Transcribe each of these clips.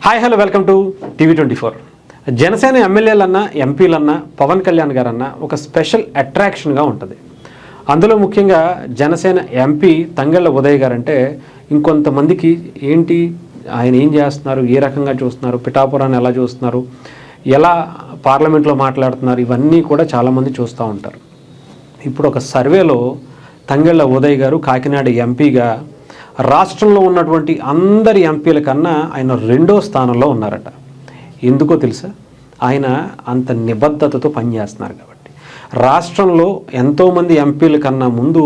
Hi hello welcome to TV24. Janasena ఎమ్మెల్యేలన్నా ఎంపీలన్నా పవన్ కళ్యాణ్ గారన్నా ఒక స్పెషల్ అట్రాక్షన్గా ఉంటుంది. అందులో ముఖ్యంగా జనసేన ఎంపీ తంగెళ్ళ ఉదయ్ గారంటే ఇంకొంతమందికి ఏంటి ఆయన ఏం చేస్తున్నారు, ఏ రకంగా చూస్తున్నారు, పిఠాపురాన్ని ఎలా చూస్తున్నారు, ఎలా పార్లమెంట్లో మాట్లాడుతున్నారు, ఇవన్నీ కూడా చాలామంది చూస్తూ ఉంటారు. ఇప్పుడు ఒక సర్వేలో తంగెళ్ళ ఉదయ్ గారు కాకినాడ ఎంపీగా రాష్ట్రంలో ఉన్నటువంటి అందరి ఎంపీల కన్నా ఆయన 2వ స్థానంలో ఉన్నారట. ఎందుకో తెలుసా? ఆయన అంత నిబద్ధతతో పనిచేస్తున్నారు కాబట్టి. రాష్ట్రంలో ఎంతోమంది ఎంపీల కన్నా ముందు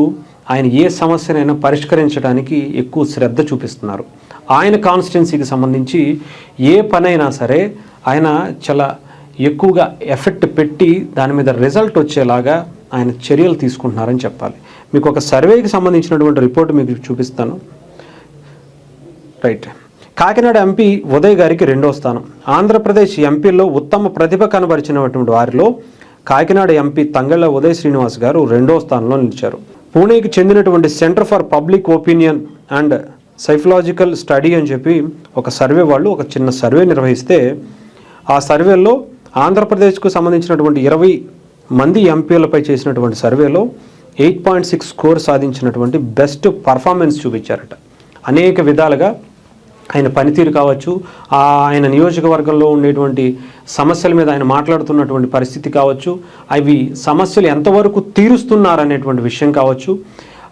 ఆయన ఏ సమస్యనైనా పరిష్కరించడానికి ఎక్కువ శ్రద్ధ చూపిస్తున్నారు. ఆయన కాన్స్టిట్యున్సీకి సంబంధించి ఏ పనైనా సరే ఆయన చాలా ఎక్కువగా ఎఫెక్ట్ పెట్టి దాని మీద రిజల్ట్ వచ్చేలాగా ఆయన చర్యలు తీసుకుంటున్నారని చెప్పాలి. మీకు ఒక సర్వేకి సంబంధించినటువంటి రిపోర్ట్ మీకు చూపిస్తాను. రైట్, కాకినాడ ఎంపీ ఉదయ్ గారికి 2వ స్థానం. ఆంధ్రప్రదేశ్ ఎంపీల్లో ఉత్తమ ప్రతిభ కనబరిచినటువంటి వారిలో కాకినాడ ఎంపీ తంగెళ్ళ ఉదయ్ శ్రీనివాస్ గారు 2వ స్థానంలో నిలిచారు. పూణేకి చెందినటువంటి centre for public opinion and psychological study అని చెప్పి ఒక సర్వే వాళ్ళు ఒక చిన్న సర్వే నిర్వహిస్తే ఆ సర్వేలో ఆంధ్రప్రదేశ్కు సంబంధించినటువంటి 20 మంది ఎంపీలపై చేసినటువంటి సర్వేలో 8.6 స్కోర్ సాధించినటువంటి బెస్ట్ పర్ఫార్మెన్స్ చూపించారట. అనేక విధాలుగా ఆయన పనితీరు కావచ్చు, ఆయన నియోజకవర్గంలో ఉండేటువంటి సమస్యల మీద ఆయన మాట్లాడుతున్నటువంటి పరిస్థితి కావచ్చు, అవి సమస్యలు ఎంతవరకు తీరుస్తున్నారనేటువంటి విషయం కావచ్చు,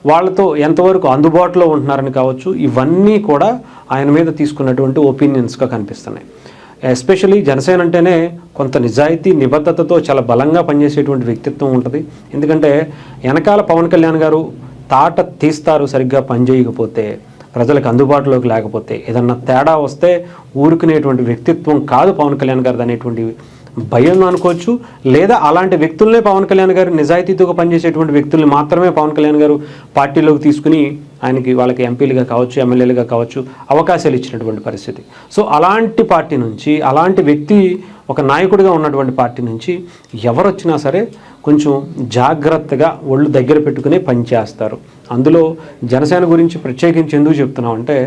వాళ్ళతో ఎంతవరకు అందుబాటులో ఉంటున్నారని కావచ్చు, ఇవన్నీ కూడా ఆయన మీద తీసుకున్నటువంటి ఒపీనియన్స్గా కనిపిస్తున్నాయి. ఎస్పెషలీ జనసేన అంటేనే కొంత నిజాయితీ నిబద్ధతతో చాలా బలంగా పనిచేసేటువంటి వ్యక్తిత్వం ఉంటుంది. ఎందుకంటే వెనకాల పవన్ కళ్యాణ్ గారు తాట తీస్తారు, సరిగ్గా పనిచేయకపోతే, ప్రజలకు అందుబాటులోకి లేకపోతే, ఏదన్నా తేడా వస్తే ఊరుకునేటువంటి వ్యక్తిత్వం కాదు పవన్ కళ్యాణ్ గారిది అనేటువంటి భయం అనుకోవచ్చు. లేదా అలాంటి వ్యక్తులనే పవన్ కళ్యాణ్ గారు నిజాయితీతో పనిచేసేటువంటి వ్యక్తుల్ని మాత్రమే పవన్ కళ్యాణ్ గారు పార్టీలోకి తీసుకుని ఆయనకి వాళ్ళకి ఎంపీలుగా కావచ్చు, ఎమ్మెల్యేలుగా కావచ్చు అవకాశాలు ఇచ్చినటువంటి పరిస్థితి. సో అలాంటి పార్టీ నుంచి, అలాంటి వ్యక్తి ఒక నాయకుడిగా ఉన్నటువంటి పార్టీ నుంచి ఎవరు వచ్చినా సరే కొంచెం జాగ్రత్తగా ఒళ్ళు దగ్గర పెట్టుకునే పనిచేస్తారు. అందులో జనసేన గురించి ప్రత్యేకించి ఎందుకు చెప్తున్నామంటే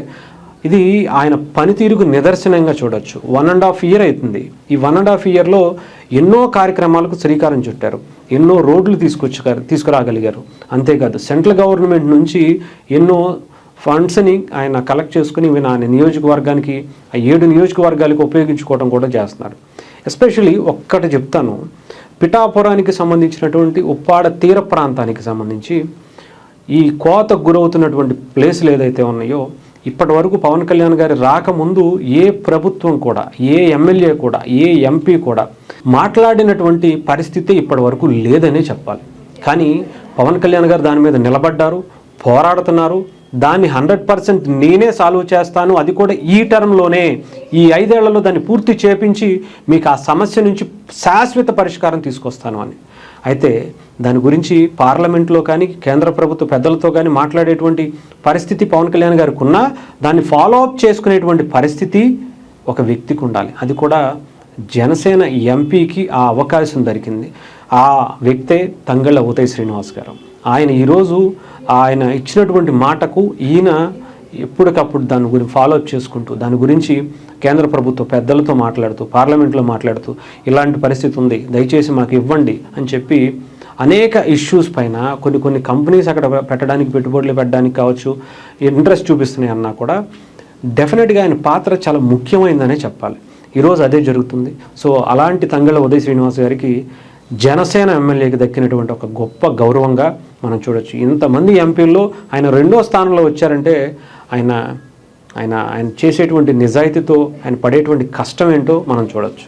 ఇది ఆయన పనితీరుకు నిదర్శనంగా చూడొచ్చు. 1.5 year అవుతుంది. ఈ 1.5 yearలో ఎన్నో కార్యక్రమాలకు శ్రీకారం చుట్టారు, ఎన్నో రోడ్లు తీసుకురాగలిగారు. అంతేకాదు సెంట్రల్ గవర్నమెంట్ నుంచి ఎన్నో ఫండ్స్ని ఆయన కలెక్ట్ చేసుకుని ఆయన నియోజకవర్గానికి, ఆ 7 నియోజకవర్గాలకు ఉపయోగించుకోవడం కూడా చేస్తున్నారు. ఎస్పెషలీ ఒక్కటి చెప్తాను, పిఠాపురానికి సంబంధించినటువంటి ఉప్పాడ తీర ప్రాంతానికి సంబంధించి ఈ కోతకు గురవుతున్నటువంటి ప్లేసులు ఏదైతే ఉన్నాయో ఇప్పటి వరకు పవన్ కళ్యాణ్ గారి రాకముందు ఏ ప్రభుత్వం కూడా, ఏ ఎమ్మెల్యే కూడా, ఏ ఎంపీ కూడా మాట్లాడినటువంటి పరిస్థితి ఇప్పటి వరకు లేదనే చెప్పాలి. కానీ పవన్ కళ్యాణ్ గారు దాని మీద నిలబడ్డారు, పోరాడుతున్నారు. దాన్ని 100% నేనే సాల్వ్ చేస్తాను, అది కూడా ఈ టర్మ్లోనే, ఈ 5 ఏళ్లలో దాన్ని పూర్తి చేపించి మీకు ఆ సమస్య నుంచి శాశ్వత పరిష్కారం తీసుకొస్తాను అని. అయితే దాని గురించి పార్లమెంట్లో కానీ కేంద్ర ప్రభుత్వ పెద్దలతో కానీ మాట్లాడేటువంటి పరిస్థితి పవన్ కళ్యాణ్ గారికి ఉన్నా దాన్ని ఫాలో అప్ చేసుకునేటువంటి పరిస్థితి ఒక వ్యక్తికి ఉండాలి. అది కూడా జనసేన ఎంపీకి ఆ అవకాశం దొరికింది. ఆ వ్యక్తే తంగెళ్ళ ఉదయ్ శ్రీనివాస్ గారు. ఆయన ఈరోజు ఆయన ఇచ్చినటువంటి మాటకు ఈయన ఎప్పటికప్పుడు దాని గురించి ఫాలో అప్ చేసుకుంటూ, దాని గురించి కేంద్ర ప్రభుత్వ పెద్దలతో మాట్లాడుతూ, పార్లమెంట్లో మాట్లాడుతూ ఇలాంటి పరిస్థితి ఉంది, దయచేసి మాకు ఇవ్వండి అని చెప్పి అనేక ఇష్యూస్ పైన కొన్ని కంపెనీస్ అక్కడ పెట్టడానికి, పెట్టుబడులు పెట్టడానికి కావచ్చు ఇంట్రెస్ట్ చూపిస్తున్నాయి అన్నా కూడా డెఫినెట్గా ఆయన పాత్ర చాలా ముఖ్యమైందనే చెప్పాలి. ఈరోజు అదే జరుగుతుంది. సో అలాంటి తంగెళ్ళ ఉదయ్ శ్రీనివాస్ గారికి జనసేన ఎమ్మెల్యేకి దక్కినటువంటి ఒక గొప్ప గౌరవంగా మనం చూడొచ్చు. ఇంతమంది ఎంపీల్లో ఆయన 2వ స్థానంలో వచ్చారంటే ఆయన చేసేటువంటి నిజాయితీతో ఆయన పడేటువంటి కష్టం ఏంటో మనం చూడొచ్చు.